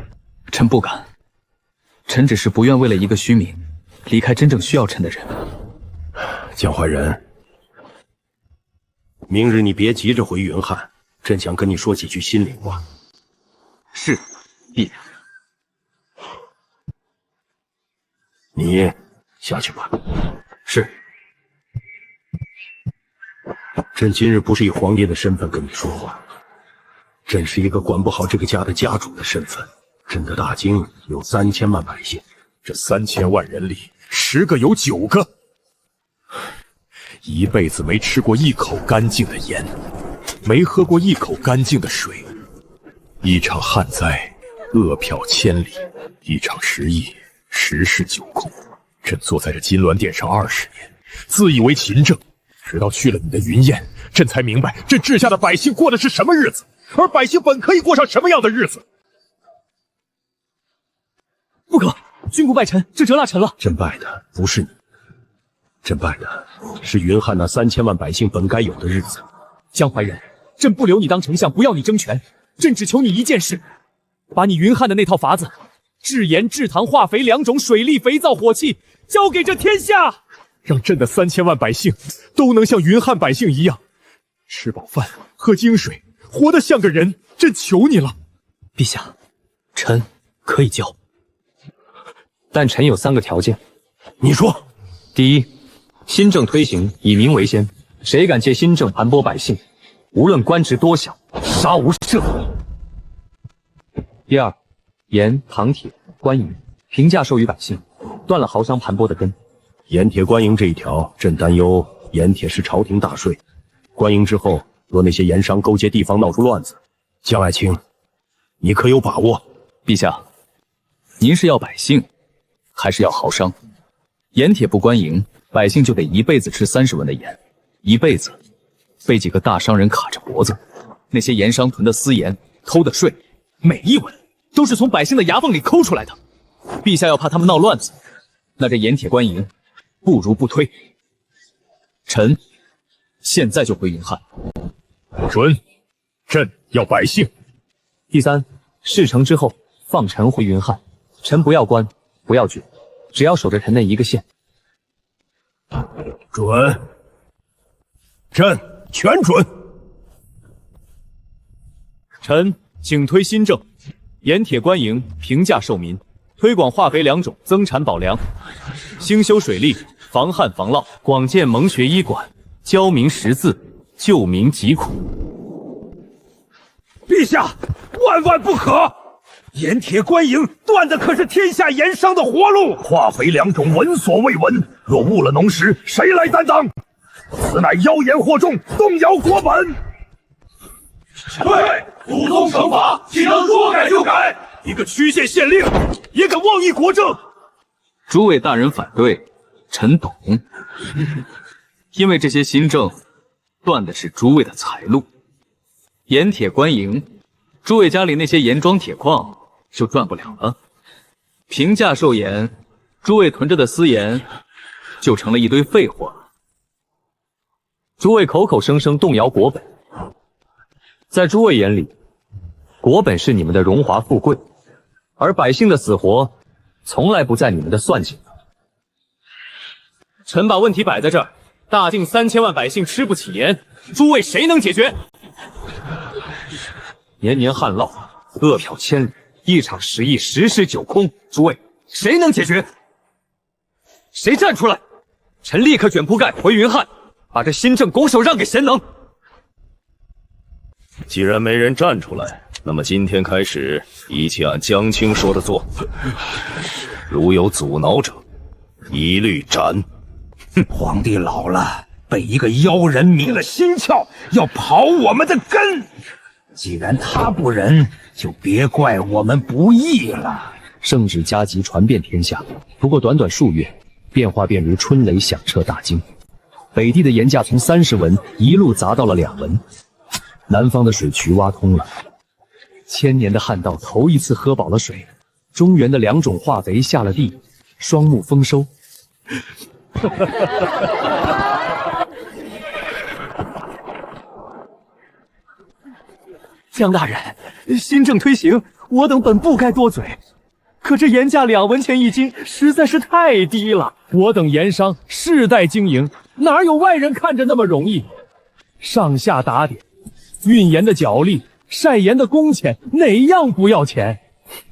Speaker 13: 臣不敢，臣只是不愿为了一个虚名，离开真正需要臣的人。
Speaker 3: 江淮人，明日你别急着回云汉，朕想跟你说几句心里话。
Speaker 13: 是，陛下。
Speaker 3: 你下去吧。
Speaker 13: 是。
Speaker 3: 朕今日不是以皇帝的身份跟你说话，朕是一个管不好这个家的家主的身份。朕的大京有3000万百姓，
Speaker 10: 这3000万人里，10个有9个一辈子没吃过一口干净的盐，没喝过一口干净的水。一场旱灾，饿殍千里；一场时疫，10室9空。朕坐在这金銮殿上20年，自以为勤政，直到去了你的云宴，朕才明白这治下的百姓过的是什么日子，而百姓本可以过上什么样的日子。
Speaker 2: 不可，君不拜臣，这折纳臣了。
Speaker 3: 朕拜的不是你，朕拜的是云汉那3000万百姓本该有的日子。
Speaker 2: 江淮人，朕不留你当丞相，不要你争权，朕只求你一件事，把你云汉的那套法子，制盐、制糖、化肥2种水利、肥皂、火器，交给这天下，
Speaker 10: 让朕的3000万百姓都能像云汉百姓一样，吃饱饭，喝精水，活得像个人。朕求你了。
Speaker 2: 陛下，臣可以交，但臣有3个条件。
Speaker 3: 你说。
Speaker 2: 第一，新政推行，以民为先，谁敢借新政盘剥百姓，无论官职多小，杀无赦。第二，盐、糖、铁、官银平价授予百姓，断了豪商盘剥的根。
Speaker 3: 盐铁官营这一条，朕担忧盐铁是朝廷大税，官营之后，若那些盐商勾结地方闹出乱子，江爱卿，你可有把握？
Speaker 13: 陛下，您是要百姓，还是要豪商？盐铁不官营，百姓就得一辈子吃30文的盐，一辈子被几个大商人卡着脖子。那些盐商囤的私盐、偷的税，每一文都是从百姓的牙缝里抠出来的。陛下要怕他们闹乱子，那这盐铁官营不如不推。臣现在就回云汉。
Speaker 10: 准，朕要百姓。
Speaker 2: 第三，事成之后放臣回云汉，臣不要官，不要爵，只要守着臣那一个县。
Speaker 15: 准，朕全准。
Speaker 1: 臣请推新政，盐铁官营平价授民，推广化肥2种，增产保粮，兴修水利，防旱防涝，广建蒙学医馆，教民识字，救民疾苦。
Speaker 15: 陛下，万万不可！盐铁官营断的可是天下盐商的活路，化肥2种闻所未闻，若误了农时，谁来担当？此乃妖言惑众，动摇国本。
Speaker 7: 对，祖宗惩罚岂能说改就改？一个区县县令也敢妄议国政？
Speaker 13: 诸位大人反对，臣懂，因为这些新政断的是诸位的财路。盐铁官营，诸位家里那些盐庄铁矿就赚不了了。平价售盐，诸位囤着的私盐就成了一堆废货了。诸位口口声声动摇国本，在诸位眼里，国本是你们的荣华富贵，而百姓的死活从来不在你们的算计。
Speaker 1: 臣把问题摆在这儿，大晋3000万百姓吃不起盐，诸位谁能解决？年年旱涝，饿殍千里，一场10亿10室9空，诸位谁能解决？谁站出来？臣立刻卷铺盖回云汉，把这新政拱手让给贤能。
Speaker 17: 既然没人站出来，那么今天开始，一切按江青说的做。如有阻挠者，一律斩。
Speaker 15: 皇帝老了，被一个妖人迷了心窍，要刨我们的根。既然他不仁，就别怪我们不义了。
Speaker 2: 圣旨加急传遍天下，不过短短数月，变化便如春雷响彻大京。北地的盐价从30文一路砸到了2文，南方的水渠挖通了，1000年的旱道头一次喝饱了水，中原的2种化肥下了地，双目丰收。
Speaker 7: 江大人，新政推行，我等本不该多嘴，可这盐价2文钱一斤，实在是太低了。
Speaker 1: 我等盐商世代经营，哪有外人看着那么容易？上下打点，运盐的脚力，晒盐的工钱，哪样不要钱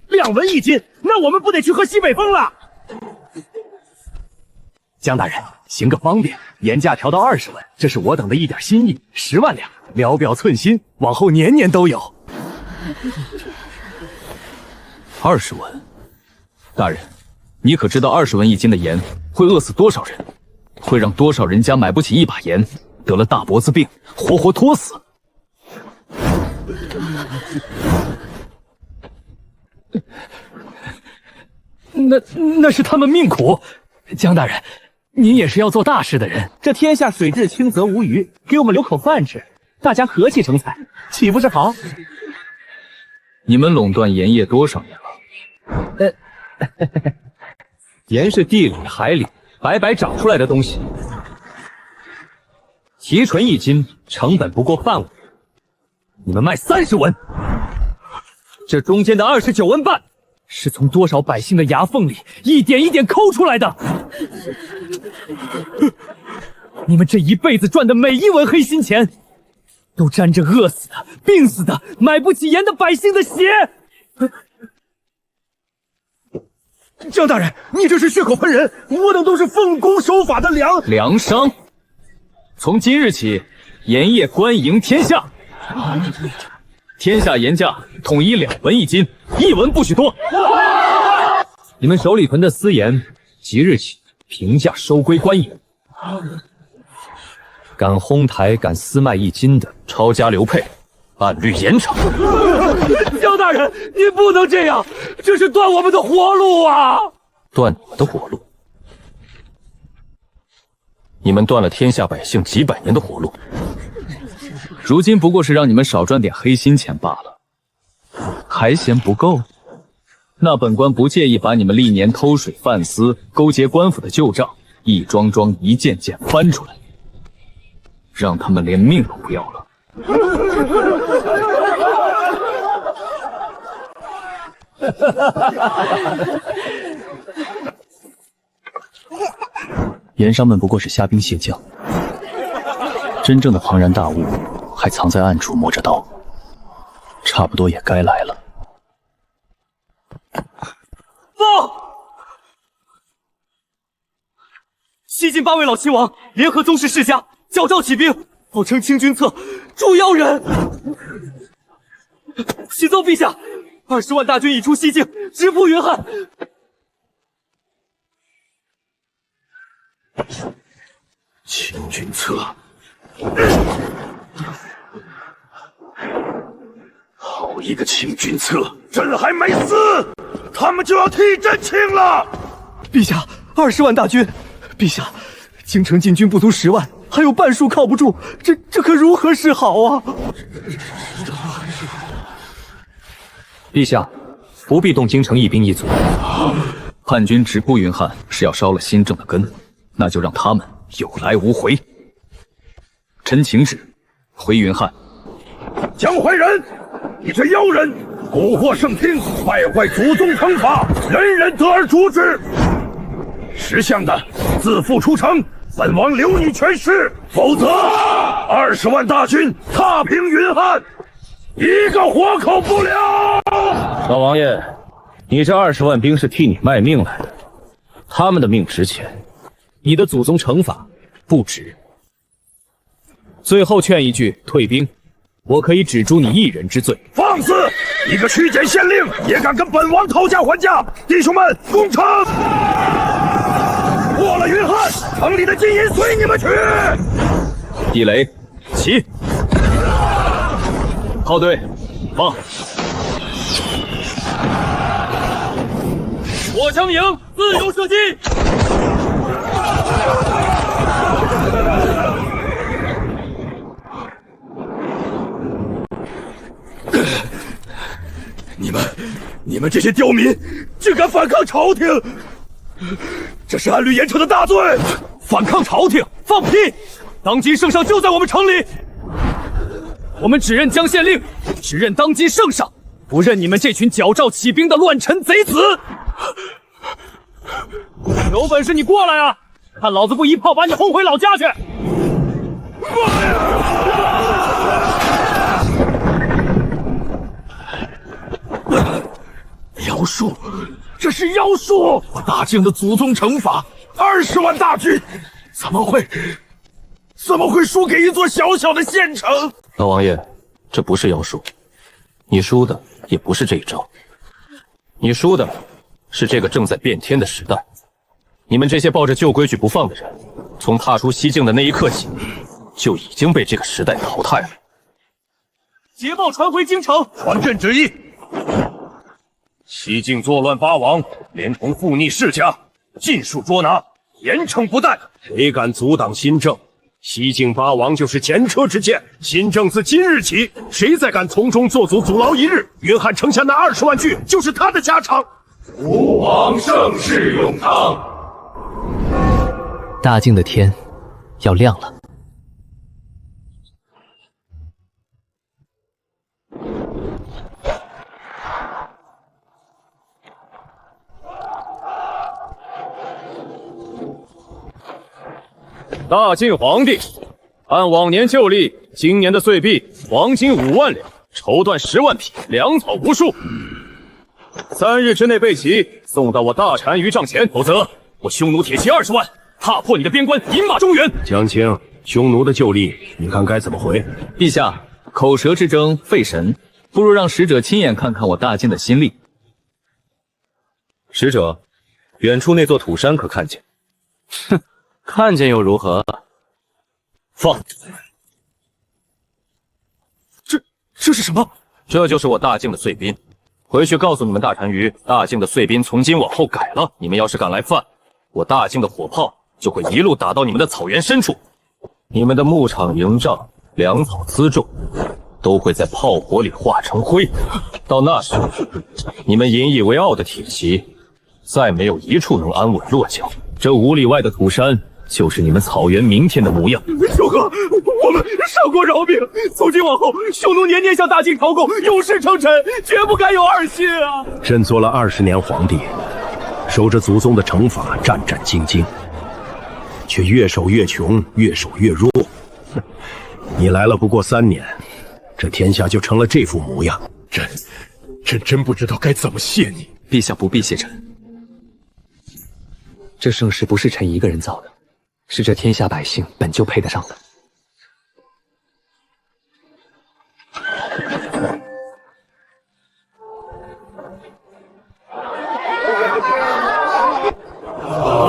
Speaker 7: ？2文一斤，那我们不得去喝西北风了？
Speaker 2: 江大人，行个方便，盐价调到20文，这是我等的一点心意，10万两，聊表寸心，往后年年都有。
Speaker 13: 20文，大人，你可知道20文一斤的盐会饿死多少人？会让多少人家买不起一把盐，得了大脖子病，活活拖死？
Speaker 2: 那是他们命苦。江大人，您也是要做大事的人，
Speaker 7: 这天下水至清则无鱼，给我们留口饭吃，大家和气成才，岂不是好？
Speaker 13: 你们垄断盐业多少年了？
Speaker 2: 盐是地里海里白白长出来的东西，提纯1斤成本不过半文，你们卖30文，这中间的29文半是从多少百姓的牙缝里一点一点抠出来的。你们这一辈子赚的每一文黑心钱，都沾着饿死的、病死的、买不起盐的百姓的血。
Speaker 15: 江大人，你这是血口喷人！我等都是奉公守法的
Speaker 13: 粮商。从今日起，盐业官营天下，天下盐价统一2文一斤，1文不许多。
Speaker 2: 你们手里囤的私盐，即日起平价收归官营。敢哄抬、敢私卖1斤的，抄家流配，按律严惩。
Speaker 7: 江大人，您不能这样，这是断我们的活路啊！
Speaker 13: 断你们的活路？
Speaker 16: 你们断了天下百姓几百年的活路。
Speaker 13: 如今不过是让你们少赚点黑心钱罢了，还嫌不够？那本官不介意把你们历年偷水贩私、勾结官府的旧账一桩桩、一件件翻出来，让他们连命都不要了。
Speaker 2: 盐商们不过是虾兵蟹将，真正的庞然大物还藏在暗处磨着刀，差不多也该来了。
Speaker 7: 报！西晋8位老亲王联合宗室世家，矫诏起兵，号称清君侧，助妖人。启奏陛下，20万大军已出西境，直扑云汉。
Speaker 17: 清君侧，好一个清君侧！朕还没死，他们就要替朕清了。
Speaker 7: 陛下，20万大军，陛下，京城禁军不足10万，还有半数靠不住，这可如何是好啊！
Speaker 13: 陛下，不必动京城一兵一卒。叛军直扑云汉是要烧了新政的根，那就让他们有来无回。臣请旨，回云汉。
Speaker 15: 江淮人，你这妖人，蛊惑圣听，败坏祖宗成法，人人得而诛之。识相的，自负出城，本王留你全尸，否则20万大军踏平云汉，一个活口不留。
Speaker 4: 老王爷，你这20万兵是替你卖命来的，他们的命值钱，
Speaker 2: 你的祖宗惩罚不值。最后劝一句，退兵，我可以只诛你1人之罪。
Speaker 15: 放肆！一个曲检县令也敢跟本王讨价还价！弟兄们，攻城！过了云汉，城里的金银随你们取。
Speaker 13: 地雷，起！炮队，放！
Speaker 7: 我将营自由射击。
Speaker 15: 你们这些刁民，竟敢反抗朝廷！这是按律严惩的大罪！
Speaker 7: 反抗朝廷？放屁！当今圣上就在我们城里，我们只认江县令，只认当今圣上，不认你们这群矫诏起兵的乱臣贼子！有本事你过来啊！看老子不一炮把你轰回老家去！
Speaker 15: 妖术，这是妖术！我大靖的祖宗惩罚，20万大军，怎么会输给一座小小的县城？
Speaker 16: 老王爷，这不是妖术，你输的也不是这一招，你输的是这个正在变天的时代。你们这些抱着旧规矩不放的人，从踏出西境的那一刻起，就已经被这个时代淘汰了。
Speaker 7: 捷报传回京城，
Speaker 15: 传朕旨意。西境作乱八王，连同附逆世家，尽数捉拿，严惩不贷。
Speaker 3: 谁敢阻挡新政，西境八王就是前车之鉴。新政自今日起，谁再敢从中做主，阻挠一日，云汉城下那20万具就是他的下场。
Speaker 15: 吾皇盛世永昌。
Speaker 2: 大靖的天要亮了。
Speaker 1: 大晋皇帝按往年旧例，今年的岁币黄金5万两，绸缎10万匹，粮草无数。3日之内备齐，送到我大单于帐前，否则我匈奴铁骑20万，踏破你的边关，饮马中原。
Speaker 3: 江青，匈奴的旧例，你看该怎么回？
Speaker 13: 陛下，口舌之争费神，不如让使者亲眼看看我大晋的新例。
Speaker 16: 使者，远处那座土山可看见？哼，看见又如何？放！
Speaker 7: 这是什么？
Speaker 16: 这就是我大靖的岁宾。回去告诉你们大单于，大靖的岁宾从今往后改了。你们要是敢来犯，我大靖的火炮就会一路打到你们的草原深处。你们的牧场营帐、粮草辎重，都会在炮火里化成灰。到那时，你们引以为傲的铁骑，再没有一处能安稳落脚。这5里外的土山，就是你们草原明天的模样。
Speaker 7: 叔哥，我们上过饶命，从今往后，匈奴年年向大晋朝贡，有事称臣，绝不敢有二心啊！
Speaker 3: 朕做了20年皇帝，守着祖宗的惩罚，战战兢兢，却越守越穷，越守越弱。你来了不过3年，这天下就成了这副模样。
Speaker 10: 朕真不知道该怎么谢你。
Speaker 2: 陛下不必谢朕，这盛世不是臣一个人造的，是这天下百姓本就配得上的。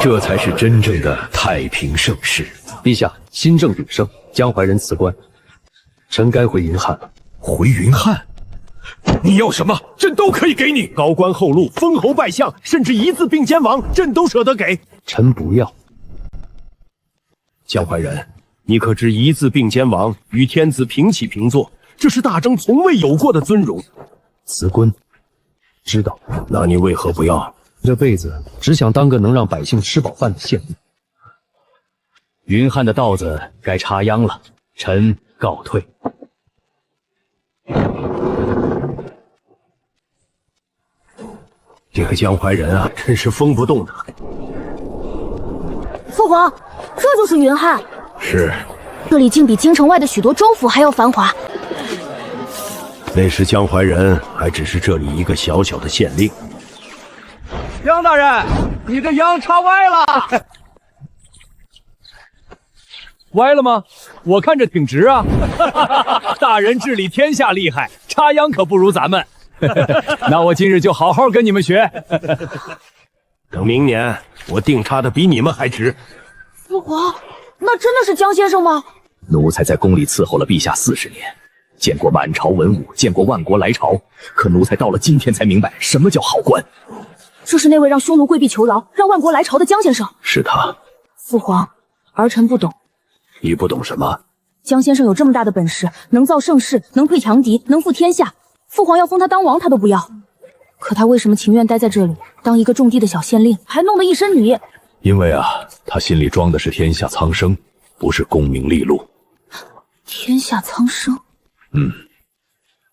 Speaker 3: 这才是真正的太平盛世。
Speaker 2: 陛下，新政鼎盛，江淮人辞官，臣该回云汉了。
Speaker 10: 回云汉？你要什么，朕都可以给你。
Speaker 1: 高官厚禄、封侯拜相，甚至一字并肩王，朕都舍得给。
Speaker 2: 臣不要。
Speaker 3: 江淮人，你可知一字并肩王与天子平起平坐，这是大征从未有过的尊荣。
Speaker 2: 辞官，知道。
Speaker 3: 那你为何不要？
Speaker 2: 这辈子只想当个能让百姓吃饱饭的县令。云汉的稻子该插秧了，臣告退。
Speaker 3: 这个江淮人啊，真是疯不动的。
Speaker 5: 父皇，这就是云汉。
Speaker 3: 是。
Speaker 5: 这里竟比京城外的许多州府还要繁华。
Speaker 3: 那时江淮人还只是这里一个小小的县令。
Speaker 7: 杨大人，你这秧插歪了。
Speaker 1: 歪了吗？我看着挺直啊。大人治理天下厉害，插秧可不如咱们。那我今日就好好跟你们学。
Speaker 3: 等明年我定插的比你们还直。
Speaker 5: 父皇，那真的是江先生吗？
Speaker 9: 奴才在宫里伺候了陛下40年，见过满朝文武，见过万国来朝，可奴才到了今天才明白什么叫好官。
Speaker 5: 这是那位让匈奴跪地求饶，让万国来朝的江先生。
Speaker 3: 是他。
Speaker 5: 父皇，儿臣不懂。
Speaker 3: 你不懂什么？
Speaker 5: 江先生有这么大的本事，能造盛世，能退强敌，能富天下。父皇要封他当王，他都不要。可他为什么情愿待在这里，当一个种地的小县令，还弄得一身泥？
Speaker 10: 因为啊，他心里装的是天下苍生，不是功名利禄。
Speaker 5: 天下苍生。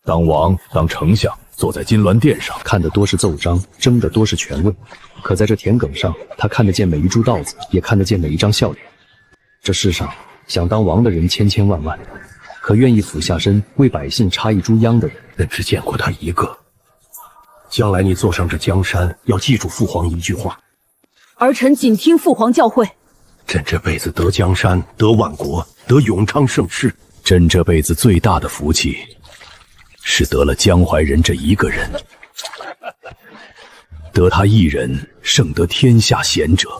Speaker 10: 当王，当丞相，坐在金銮殿上，
Speaker 2: 看的多是奏章，争的多是权位。可在这田埂上，他看得见每一株稻子，也看得见每一张笑脸。这世上想当王的人千千万万，可愿意俯下身为百姓插一株秧的人，
Speaker 3: 朕只见过他一个。将来你坐上这江山，要记住父皇一句话：
Speaker 6: 儿臣谨听父皇教诲。
Speaker 3: 朕这辈子得江山，得万国，得永昌盛世。
Speaker 10: 朕这辈子最大的福气，是得了江淮人这一个人，得他一人胜得天下贤者。